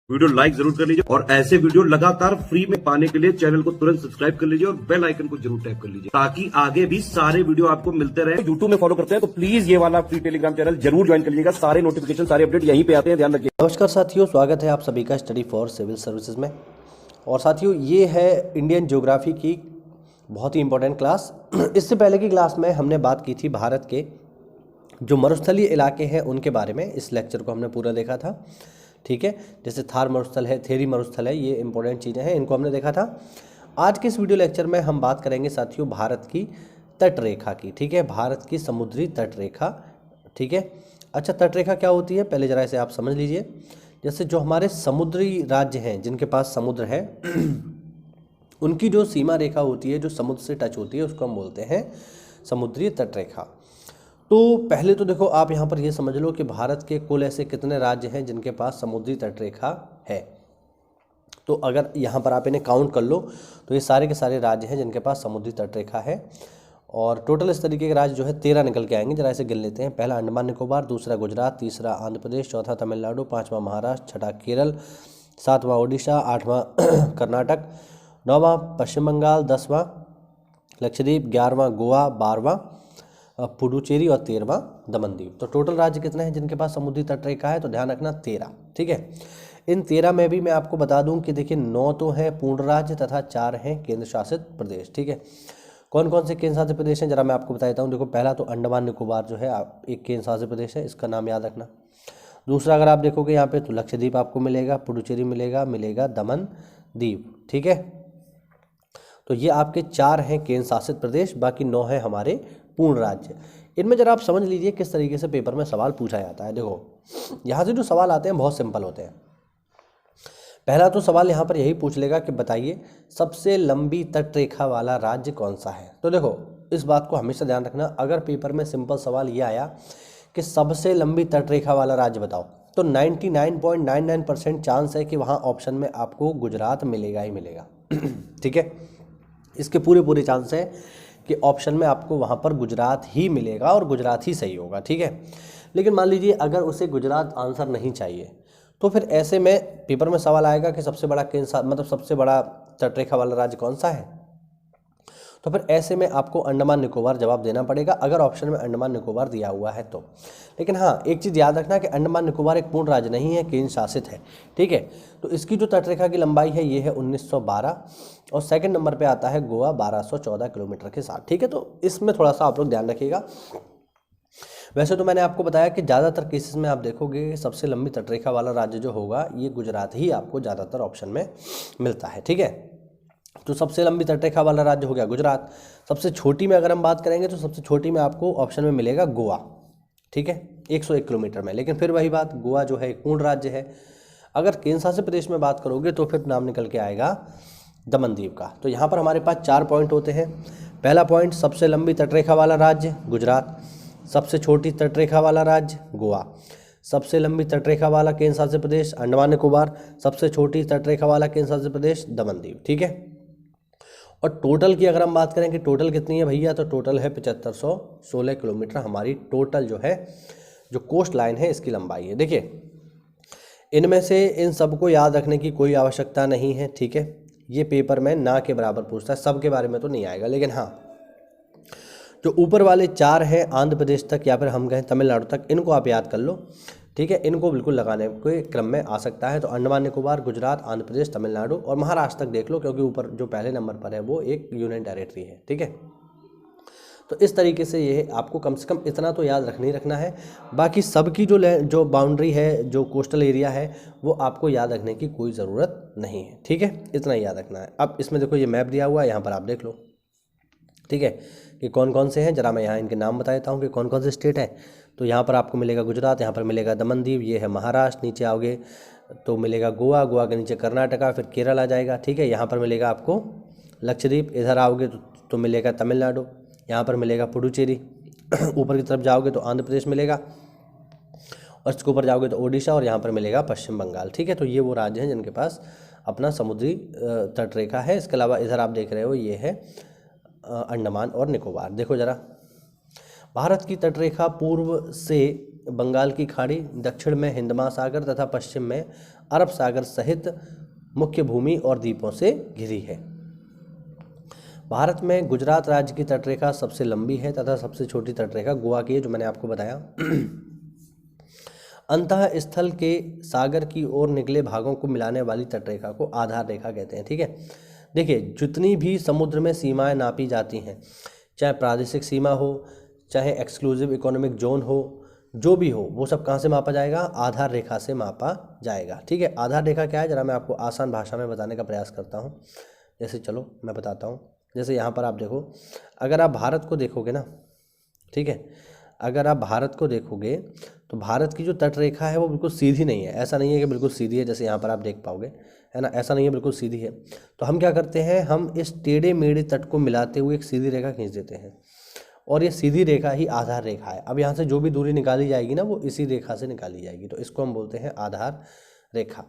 Video like जरूर कर लीजिए और ऐसे वीडियो लगातार फ्री में पाने के लिए चैनल को तुरंत सब्सक्राइब कर लीजिए और बेल आइकन को जरूर टैप कर लीजिए ताकि आगे भी सारे वीडियो आपको मिलते रहे। यूट्यूब में फॉलो करते हैं तो प्लीज ये वाला फ्री टेलीग्राम चैनल जरूर ज्वाइन कर लीजिएगा। सारे नोटिफिकेशन सारे अपडेट यहीं पे आते हैं, ध्यान रखिए। नमस्कार साथियों, स्वागत है आप सभी का स्टडी फॉर सिविल सर्विसेज में। और साथियों, ये है इंडियन ज्योग्राफी की बहुत ही इंपॉर्टेंट क्लास। इससे पहले की क्लास में हमने बात की थी भारत के जो मरुस्थलीय इलाके हैं उनके बारे में। इस लेक्चर को हमने पूरा देखा था, ठीक है। जैसे थार मरुस्थल है, थेरी मरुस्थल है, ये इंपॉर्टेंट चीज़ें हैं, इनको हमने देखा था। आज के इस वीडियो लेक्चर में हम बात करेंगे साथियों भारत की तट रेखा की, ठीक है। भारत की समुद्री तट रेखा, ठीक है। अच्छा, तट रेखा क्या होती है पहले ज़रा इसे आप समझ लीजिए। जैसे जो हमारे समुद्री राज्य हैं जिनके पास समुद्र है उनकी जो सीमा रेखा होती है, जो समुद्र से टच होती है, उसको हम बोलते हैं समुद्री तट रेखा। तो पहले तो देखो आप यहाँ पर ये समझ लो कि भारत के कुल ऐसे कितने राज्य हैं जिनके पास समुद्री तट रेखा है। तो अगर यहाँ पर आप इन्हें काउंट कर लो तो ये सारे के सारे राज्य हैं जिनके पास समुद्री तट रेखा है। और टोटल इस तरीके के राज्य जो है 13 निकल के आएंगे। जरा इसे गिन लेते हैं। पहला अंडमान निकोबार, दूसरा गुजरात, तीसरा आंध्र प्रदेश, चौथा तमिलनाडु, पाँचवा महाराष्ट्र, छठा केरल, सातवां ओडिशा, आठवां कर्नाटक, नौवां पश्चिम बंगाल, 10वां लक्षद्वीप, 11वां गोवा, 12वां पुडुचेरी और 13वां दमनदीप। तो टोटल राज्य कितने हैं जिनके पास समुद्री तट रेखा है? तो ध्यान रखना 13, ठीक है। इन 13 में भी मैं आपको बता दूं कि देखिए 9 तो हैं पूर्ण राज्य तथा 4 हैं केंद्र शासित प्रदेश, ठीक है। कौन कौन से केंद्र शासित प्रदेश हैं जरा मैं आपको बता देता हूँ। देखो, पहला तो अंडमान निकोबार जो है एक केंद्र शासित प्रदेश है, इसका नाम याद रखना। दूसरा अगर आप देखोगे यहाँ पे तो लक्षद्वीप आपको मिलेगा, पुडुचेरी मिलेगा दमन दीप, ठीक है। तो ये आपके 4 हैं केंद्र शासित प्रदेश, बाकी 9 हैं हमारे पूर्ण राज्य। इनमें जरा आप समझ लीजिए किस तरीके से पेपर में सवाल पूछा जाता है। देखो, यहाँ से जो सवाल आते हैं बहुत सिंपल होते हैं। पहला तो सवाल यहाँ पर यही पूछ लेगा कि बताइए सबसे लंबी तट रेखा वाला राज्य कौन सा है। तो देखो, इस बात को हमेशा ध्यान रखना, अगर पेपर में सिंपल सवाल ये आया कि सबसे लंबी तट रेखा वाला राज्य बताओ, तो 99.99% चांस है कि वहाँ ऑप्शन में आपको गुजरात मिलेगा ही मिलेगा ठीक है। इसके पूरे चांस है कि ऑप्शन में आपको वहाँ पर गुजरात ही मिलेगा और गुजरात ही सही होगा, ठीक है। लेकिन मान लीजिए अगर उसे गुजरात आंसर नहीं चाहिए तो फिर ऐसे में पेपर में सवाल आएगा कि सबसे बड़ा सबसे बड़ा तटरेखा वाला राज्य कौन सा है। तो फिर ऐसे में आपको अंडमान निकोबार जवाब देना पड़ेगा अगर ऑप्शन में अंडमान निकोबार दिया हुआ है तो। लेकिन हाँ, एक चीज़ याद रखना कि अंडमान निकोबार एक पूर्ण राज्य नहीं है, केंद्र शासित है, ठीक है। तो इसकी जो तटरेखा की लंबाई है ये है 1912 और सेकंड नंबर पे आता है गोवा 1214 किलोमीटर के साथ, ठीक है। तो इसमें थोड़ा सा आप लोग ध्यान रखिएगा। वैसे तो मैंने आपको बताया कि ज़्यादातर केसेस में आप देखोगे सबसे लंबी तटरेखा वाला राज्य जो होगा ये गुजरात ही आपको ज़्यादातर ऑप्शन में मिलता है, ठीक है। तो सबसे लंबी तटरेखा वाला राज्य हो गया गुजरात। सबसे छोटी में अगर हम बात करेंगे तो सबसे छोटी में आपको ऑप्शन में मिलेगा गोवा, ठीक है, 101 किलोमीटर में। लेकिन फिर वही बात, गोवा जो है एक पूर्ण राज्य है। अगर केंद्र शासित प्रदेश में बात करोगे तो फिर नाम निकल के आएगा दमनदीप का। तो यहाँ पर हमारे पास 4 पॉइंट होते हैं। पहला पॉइंट, सबसे लंबी तटरेखा वाला राज्य गुजरात, सबसे छोटी तटरेखा वाला राज्य गोवा, सबसे लंबी तटरेखा वाला केंद्र शासित प्रदेश अंडमान निकोबार, सबसे छोटी तटरेखा वाला केंद्र शासित प्रदेश दमनदीप, ठीक है। और टोटल की अगर हम बात करें कि टोटल कितनी है भैया, तो टोटल है 7516 किलोमीटर हमारी टोटल जो है जो कोस्ट लाइन है इसकी लंबाई है। देखिए, इनमें से इन सबको याद रखने की कोई आवश्यकता नहीं है, ठीक है। ये पेपर में ना के बराबर पूछता है, सब के बारे में तो नहीं आएगा। लेकिन हाँ, जो ऊपर वाले 4 हैं आंध्र प्रदेश तक या फिर हम कहें तमिलनाडु तक, इनको आप याद कर लो, ठीक है। इनको बिल्कुल लगाने के क्रम में आ सकता है। तो अंडमान निकोबार, गुजरात, आंध्र प्रदेश, तमिलनाडु और महाराष्ट्र तक देख लो, क्योंकि ऊपर जो पहले नंबर पर है वो एक यूनियन टेरिटरी है, ठीक है। तो इस तरीके से ये आपको कम से कम इतना तो याद रखना है। बाकी सबकी जो बाउंड्री है, जो कोस्टल एरिया है, वो आपको याद रखने की कोई ज़रूरत नहीं है, ठीक है। इतना ही याद रखना है। अब इसमें देखो ये मैप दिया हुआ है, यहाँ पर आप देख लो, ठीक है, कि कौन कौन से हैं। जरा मैं यहाँ इनके नाम बता देता हूँ कि कौन कौन से स्टेट है। तो यहाँ पर आपको मिलेगा गुजरात, यहाँ पर मिलेगा दमनदीप, ये है महाराष्ट्र, नीचे आओगे तो मिलेगा गोवा, गोवा के नीचे कर्नाटका, फिर केरल आ जाएगा, ठीक है। यहाँ पर मिलेगा आपको लक्षद्वीप, इधर आओगे तो मिलेगा तमिलनाडु, यहाँ पर मिलेगा पुडुचेरी ऊपर की तरफ जाओगे तो आंध्र प्रदेश मिलेगा और इसके ऊपर जाओगे तो ओडिशा और यहाँ पर मिलेगा पश्चिम बंगाल, ठीक है। तो ये वो राज्य हैं जिनके पास अपना समुद्री तट रेखा है। इसके अलावा इधर आप देख रहे हो ये है अंडमान और निकोबार। देखो जरा, भारत की तटरेखा पूर्व से बंगाल की खाड़ी, दक्षिण में हिंद महासागर तथा पश्चिम में अरब सागर सहित मुख्य भूमि और द्वीपों से घिरी है। भारत में गुजरात राज्य की तटरेखा सबसे लंबी है तथा सबसे छोटी तटरेखा गोवा की है, जो मैंने आपको बताया। अंतः स्थल के सागर की ओर निकले भागों को मिलाने वाली तटरेखा को आधार रेखा कहते हैं। ठीक है, देखिए जितनी भी समुद्र में सीमाएं नापी जाती हैं, चाहे प्रादेशिक सीमा हो, चाहे एक्सक्लूसिव इकोनॉमिक जोन हो, जो भी हो, वो सब कहाँ से मापा जाएगा? आधार रेखा से मापा जाएगा। ठीक है, आधार रेखा क्या है, जरा मैं आपको आसान भाषा में बताने का प्रयास करता हूँ। जैसे चलो मैं बताता हूँ। जैसे यहाँ पर आप देखो, अगर आप भारत को देखोगे ना, ठीक है, अगर आप भारत को देखोगे तो भारत की जो तटरेखा है वो बिल्कुल सीधी नहीं है। ऐसा नहीं है कि बिल्कुल सीधी है, जैसे यहाँ पर आप देख पाओगे, है ना, ऐसा नहीं है, बिल्कुल सीधी है। तो हम क्या करते हैं, हम इस टेढ़े मेढ़े तट को मिलाते हुए एक सीधी रेखा खींच देते हैं, और ये सीधी रेखा ही आधार रेखा है। अब यहाँ से जो भी दूरी निकाली जाएगी ना, वो इसी रेखा से निकाली जाएगी, तो इसको हम बोलते हैं आधार रेखा।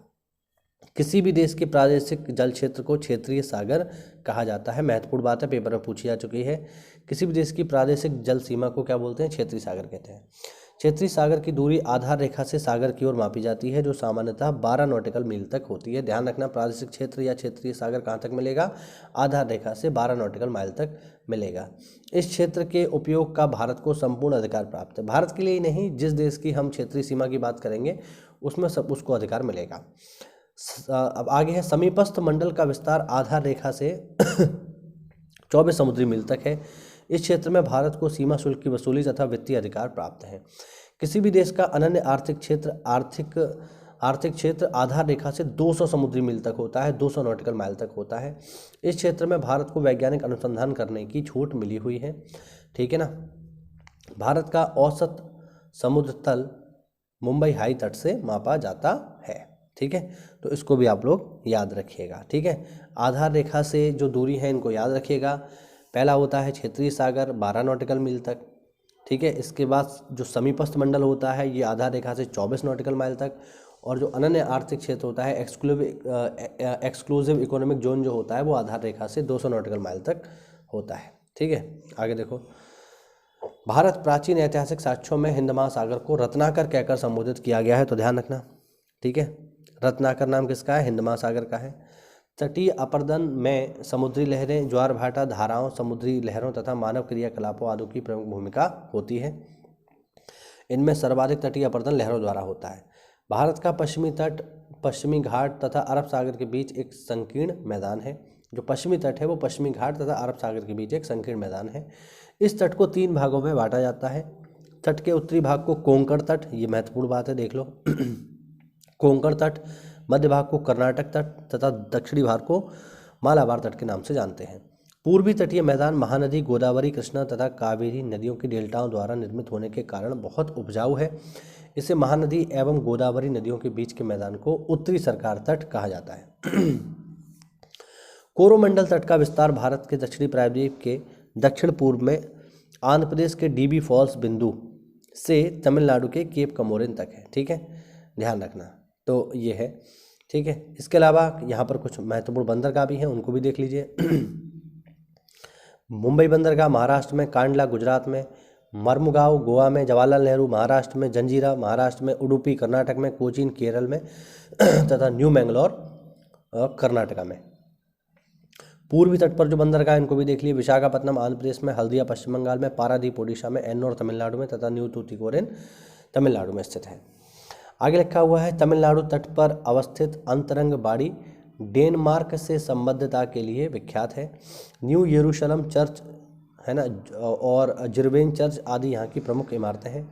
किसी भी देश के प्रादेशिक जल क्षेत्र को क्षेत्रीय सागर कहा जाता है। महत्वपूर्ण बात है, पेपर में पूछी जा चुकी है। किसी भी देश की प्रादेशिक जल सीमा को क्या बोलते हैं? क्षेत्रीय सागर कहते हैं। क्षेत्रीय सागर की दूरी आधार रेखा से सागर की ओर मापी जाती है, जो सामान्यतः 12 नॉटिकल मील तक होती है। ध्यान रखना, प्रादेशिक क्षेत्र या क्षेत्रीय सागर कहाँ तक मिलेगा? आधार रेखा से 12 नॉटिकल माइल तक मिलेगा। इस क्षेत्र के उपयोग का भारत को संपूर्ण अधिकार प्राप्त है। भारत के लिए ही नहीं, जिस देश की हम क्षेत्रीय सीमा की बात करेंगे उसमें सब उसको अधिकार मिलेगा। अब आगे है, समीपस्थ मंडल का विस्तार आधार रेखा से 24 समुद्री मील तक है। इस क्षेत्र में भारत को सीमा शुल्क की वसूली तथा वित्तीय अधिकार प्राप्त है। किसी भी देश का अनन्य आर्थिक क्षेत्र आधार रेखा से 200 समुद्री मील तक होता है, 200 नॉटिकल माइल तक होता है। इस क्षेत्र में भारत को वैज्ञानिक अनुसंधान करने की छूट मिली हुई है। ठीक है ना। भारत का औसत समुद्र तल मुंबई हाई तट से मापा जाता है। ठीक है, तो इसको भी आप लोग याद रखिएगा। ठीक है, आधार रेखा से जो दूरी है इनको याद रखिएगा। पहला होता है क्षेत्रीय सागर 12 नॉटिकल मील तक। ठीक है, इसके बाद जो समीपस्थ मंडल होता है ये आधार रेखा से 24 नॉटिकल माइल तक, और जो अनन्य आर्थिक क्षेत्र होता है एक्सक्लूसिव इकोनॉमिक जोन जो होता है वो आधार रेखा से 200 नॉटिकल माइल तक होता है। ठीक है, आगे देखो, भारत प्राचीन ऐतिहासिक साक्ष्यों में हिंद महासागर को रत्नाकर कहकर संबोधित किया गया है, तो ध्यान रखना। ठीक है, रत्नाकर नाम किसका है? हिंद महासागर का है। तटीय अपरदन में समुद्री लहरें, ज्वार भाटा, धाराओं, समुद्री लहरों तथा मानव क्रियाकलापों आदि की प्रमुख भूमिका होती है। इनमें सर्वाधिक तटीय अपरदन लहरों द्वारा होता है। भारत का पश्चिमी तट पश्चिमी घाट तथा अरब सागर के बीच एक संकीर्ण मैदान है। जो पश्चिमी तट है वो पश्चिमी घाट तथा अरब सागर के बीच एक संकीर्ण मैदान है। इस तट को 3 भागों में बांटा जाता है। तट के उत्तरी भाग को कोंकण तट, ये महत्वपूर्ण बात है, देख लो कोंकण तट, मध्य भाग को कर्नाटक तट तथा दक्षिणी भाग को मालाबार तट के नाम से जानते हैं। पूर्वी तटीय मैदान महानदी, गोदावरी, कृष्णा तथा कावेरी नदियों की डेल्टाओं द्वारा निर्मित होने के कारण बहुत उपजाऊ है। इसे महानदी एवं गोदावरी नदियों के बीच के मैदान को उत्तरी सरकार तट कहा जाता है। कोरोमंडल तट का विस्तार भारत के दक्षिणी प्रायद्वीप के दक्षिण पूर्व में आंध्र प्रदेश के डीबी फॉल्स बिंदु से तमिलनाडु के केप कमोरिन तक है। ठीक है, ध्यान रखना। तो ये है। ठीक है, इसके अलावा यहाँ पर कुछ महत्वपूर्ण बंदरगाह भी हैं, उनको भी देख लीजिए। मुंबई बंदरगाह महाराष्ट्र में, कांडला गुजरात में, मर्मुगांव गोवा में, जवाहरलाल नेहरू महाराष्ट्र में, जंजीरा महाराष्ट्र में, उडुपी कर्नाटक में, कोचीन केरल में तथा न्यू मैंगलोर कर्नाटका में। पूर्वी तट पर जो बंदरगाह इनको भी देख लिए, विशाखापट्टनम आंध्र प्रदेश में, हल्दिया पश्चिम बंगाल में, पारादीप ओडिशा में, एन्नोर तमिलनाडु में तथा न्यू तूतीकोरिन तमिलनाडु में स्थित है। आगे लिखा हुआ है, तमिलनाडु तट पर अवस्थित अंतरंग बाड़ी डेनमार्क से संबद्धता के लिए विख्यात है। न्यू यरूशलेम चर्च है ना, और जिरवेन चर्च आदि यहाँ की प्रमुख इमारतें हैं।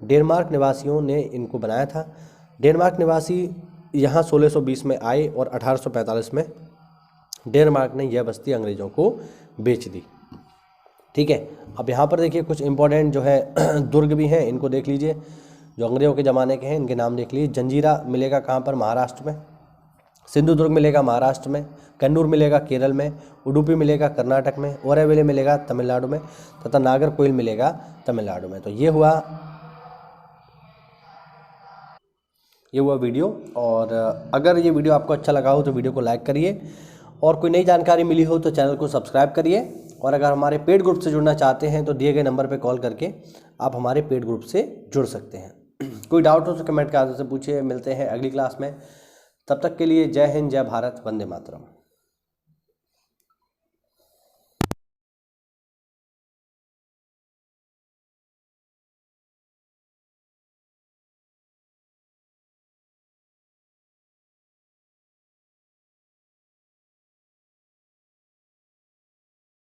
डेनमार्क निवासियों ने इनको बनाया था। डेनमार्क निवासी यहाँ 1620 में आए और 1845 में डेनमार्क ने यह बस्ती अंग्रेजों को बेच दी। ठीक है, अब यहाँ पर देखिए कुछ इंपॉर्टेंट जो है दुर्ग भी हैं, इनको देख लीजिए, जो अंग्रेजों के ज़माने के हैं, इनके नाम देख लीजिए। जंजीरा मिलेगा कहाँ पर? महाराष्ट्र में। सिंधुदुर्ग मिलेगा महाराष्ट्र में। कन्नूर मिलेगा केरल में। उडुपी मिलेगा कर्नाटक में। ओरेविले मिलेगा तमिलनाडु में तथा नागरकोइल मिलेगा तमिलनाडु में। तो ये हुआ वीडियो। और अगर ये वीडियो आपको अच्छा लगा हो तो वीडियो को लाइक करिए, और कोई नई जानकारी मिली हो तो चैनल को सब्सक्राइब करिए। और अगर हमारे पेड ग्रुप से जुड़ना चाहते हैं तो दिए गए नंबर पर कॉल करके आप हमारे पेड ग्रुप से जुड़ सकते हैं। कोई डाउट हो तो कमेंट के आधार से पूछिए। मिलते हैं अगली क्लास में, तब तक के लिए जय हिंद, जय भारत, वंदे मातरम।